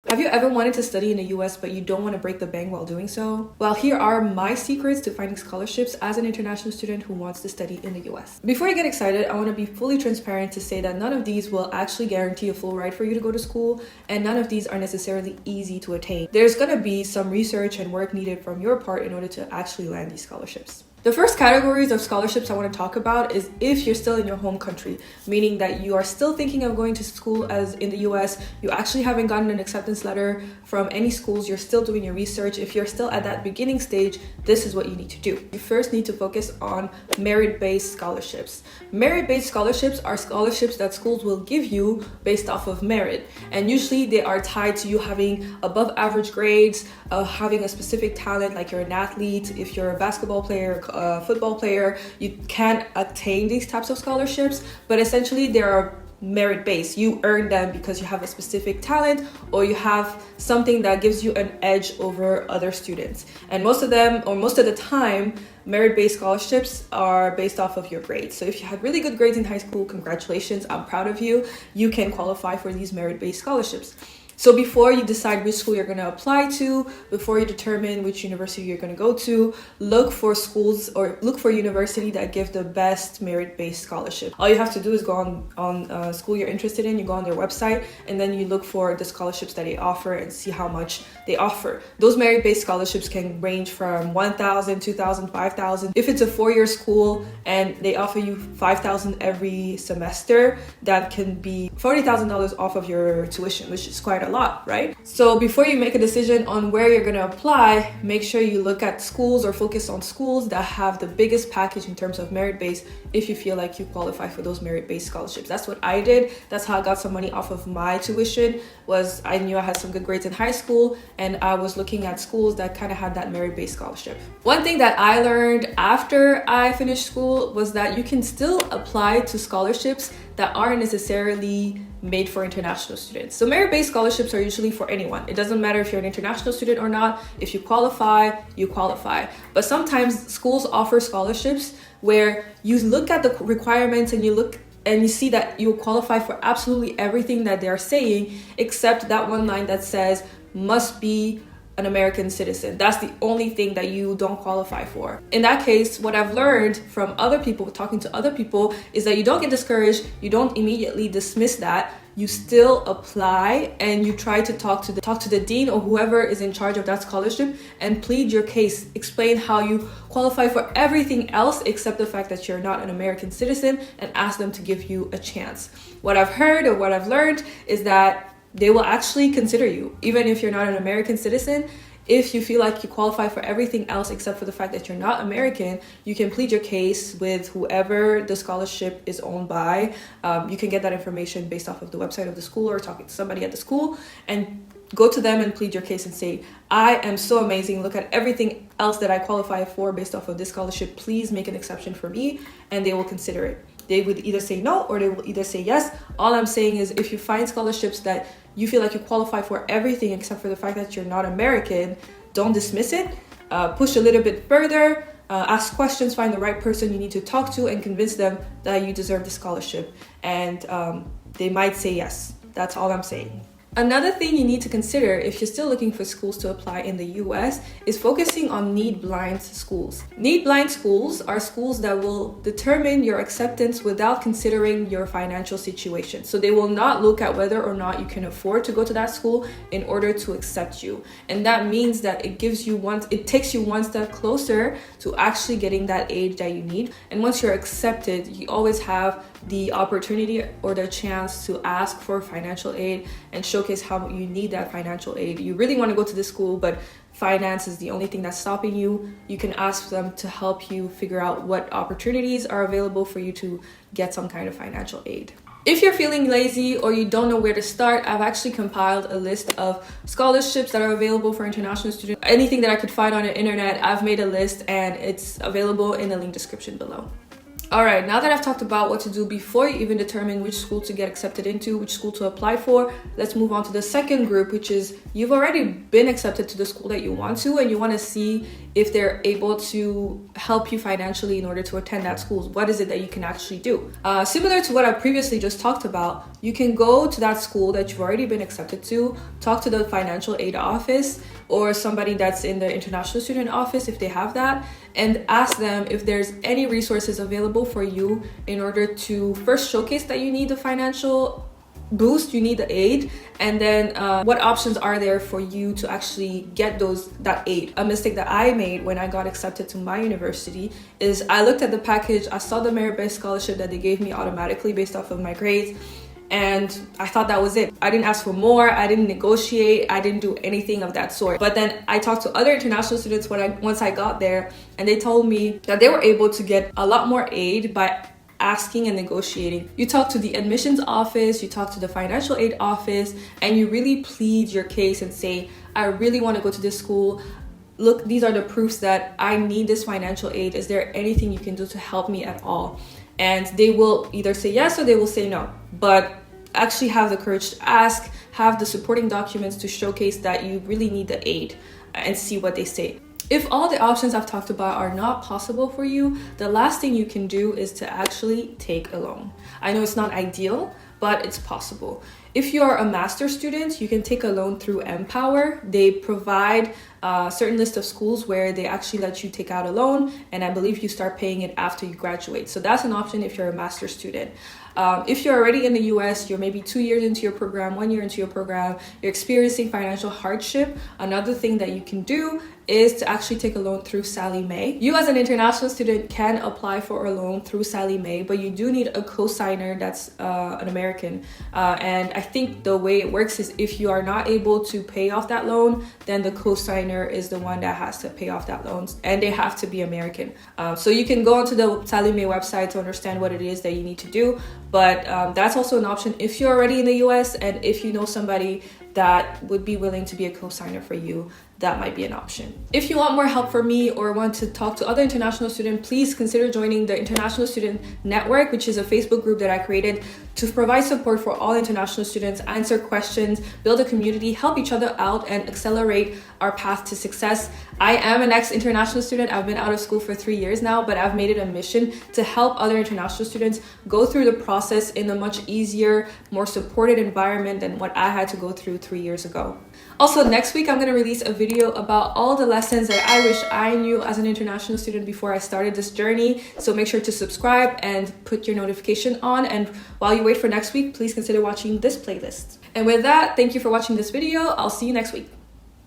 Have you ever wanted to study in the US but you don't want to break the bank while doing so? Well, here are my secrets to finding scholarships as an international student who wants to study in the US. Before you get excited, I want to be fully transparent to say that none of these will actually guarantee a full ride for you to go to school, and none of these are necessarily easy to attain. There's going to be some research and work needed from your part in order to actually land these scholarships. The first categories of scholarships I want to talk about is if you're still in your home country, meaning that you are still thinking of going to school as in the US, you actually haven't gotten an acceptance letter from any schools, you're still doing your research. If you're still at that beginning stage, this is what you need to do. You first need to focus on merit-based scholarships. Merit-based scholarships are scholarships that schools will give you based off of merit, and usually they are tied to you having above average grades, having a specific talent, like you're an athlete. If you're a basketball player, football player, you can attain these types of scholarships, but essentially they are merit-based. You earn them because you have a specific talent or you have something that gives you an edge over other students. And most of them, or most of the time, merit-based scholarships are based off of your grades. So if you had really good grades in high school, congratulations, I'm proud of you. You can qualify for these merit-based scholarships. So before you decide which school you're going to apply to, before you determine which university you're going to go to, look for schools or look for university that give the best merit-based scholarship. All you have to do is go on school you're interested in, you go on their website, and then you look for the scholarships that they offer and see how much they offer. Those merit-based scholarships can range from $1,000, $2,000, $5,000. If it's a 4-year school and they offer you $5,000 every semester, that can be $40,000 off of your tuition, which is quite a lot, right? So before you make a decision on where you're going to apply, make sure you look at schools or focus on schools that have the biggest package in terms of merit-based if you feel like you qualify for those merit-based scholarships. That's what I did. That's how I got some money off of my tuition. Was I knew I had some good grades in high school and I was looking at schools that kind of had that merit-based scholarship. One thing that I learned after I finished school was that you can still apply to scholarships that aren't necessarily made for international students. So merit-based scholarships are usually for anyone. It doesn't matter if you're an international student or not. If you qualify, you qualify. But sometimes schools offer scholarships where you look at the requirements and you look and you see that you qualify for absolutely everything that they're saying, except that one line that says must be an American citizen. That's the only thing that you don't qualify for. In that case, what I've learned from other people, talking to other people, is that you don't get discouraged. You don't immediately dismiss that. You still apply and you try to talk to the dean or whoever is in charge of that scholarship and plead your case. Explain how you qualify for everything else except the fact that you're not an American citizen, and ask them to give you a chance. What I've heard or what I've learned is that they will actually consider you, even if you're not an American citizen. If you feel like you qualify for everything else except for the fact that you're not American, you can plead your case with whoever the scholarship is owned by. You can get that information based off of the website of the school or talking to somebody at the school, and go to them and plead your case and say, I am so amazing. Look at everything else that I qualify for based off of this scholarship. Please make an exception for me, and they will consider it. They would either say no or they will either say yes. All I'm saying is if you find scholarships that you feel like you qualify for everything except for the fact that you're not American, don't dismiss it. Push a little bit further, ask questions, find the right person you need to talk to and convince them that you deserve the scholarship. And they might say yes. That's all I'm saying. Another thing you need to consider if you're still looking for schools to apply in the US is focusing on need-blind schools. Need-blind schools are schools that will determine your acceptance without considering your financial situation. So they will not look at whether or not you can afford to go to that school in order to accept you. And that means that it takes you one step closer to actually getting that aid that you need. And once you're accepted, you always have the opportunity or the chance to ask for financial aid and showcase how you need that financial aid. You really want to go to this school, but finance is the only thing that's stopping you. You can ask them to help you figure out what opportunities are available for you to get some kind of financial aid. If you're feeling lazy or you don't know where to start, I've actually compiled a list of scholarships that are available for international students. Anything that I could find on the internet, I've made a list and it's available in the link description below. All right, now that I've talked about what to do before you even determine which school to get accepted into, which school to apply for, let's move on to the second group, which is you've already been accepted to the school that you want to, and you want to see if they're able to help you financially in order to attend that school. What is it that you can actually do? Similar to what I previously just talked about, you can go to that school that you've already been accepted to, talk to the financial aid office or somebody that's in the international student office if they have that, and ask them if there's any resources available for you in order to first showcase that you need the financial boost, you need the aid, and then what options are there for you to actually get that aid. A mistake that I made when I got accepted to my university is I looked at the package, I saw the merit-based scholarship that they gave me automatically based off of my grades, and I thought that was it. I didn't ask for more, I didn't negotiate, I didn't do anything of that sort. But then I talked to other international students once I got there, and they told me that they were able to get a lot more aid by asking and negotiating. You talk to the admissions office, you talk to the financial aid office, and you really plead your case and say, I really want to go to this school. Look, these are the proofs that I need this financial aid. Is there anything you can do to help me at all? And they will either say yes or they will say no. But actually have the courage to ask, have the supporting documents to showcase that you really need the aid, and see what they say. If all the options I've talked about are not possible for you, the last thing you can do is to actually take a loan. I know it's not ideal, but it's possible. If you're a master's student, you can take a loan through Empower. They provide a certain list of schools where they actually let you take out a loan, and I believe you start paying it after you graduate. So that's an option if you're a master's student. If you're already in the US, you're maybe 2 years into your program, 1 year into your program, you're experiencing financial hardship, another thing that you can do is to actually take a loan through Sallie Mae. You as an international student can apply for a loan through Sallie Mae, but you do need a co-signer that's an American. And I think the way it works is if you are not able to pay off that loan, then the co-signer is the one that has to pay off that loan, and they have to be American. So you can go onto the Sallie Mae website to understand what it is that you need to do, but that's also an option if you're already in the US, and if you know somebody that would be willing to be a co-signer for you, that might be an option. If you want more help from me or want to talk to other international students, please consider joining the International Student Network, which is a Facebook group that I created to provide support for all international students, answer questions, build a community, help each other out, and accelerate our path to success. I am an ex-international student. I've been out of school for 3 years now, but I've made it a mission to help other international students go through the process in a much easier, more supported environment than what I had to go through 3 years ago. Also, next week, I'm going to release a video about all the lessons that I wish I knew as an international student before I started this journey. So make sure to subscribe and put your notification on. And while you wait for next week, please consider watching this playlist. And with that, thank you for watching this video. I'll see you next week.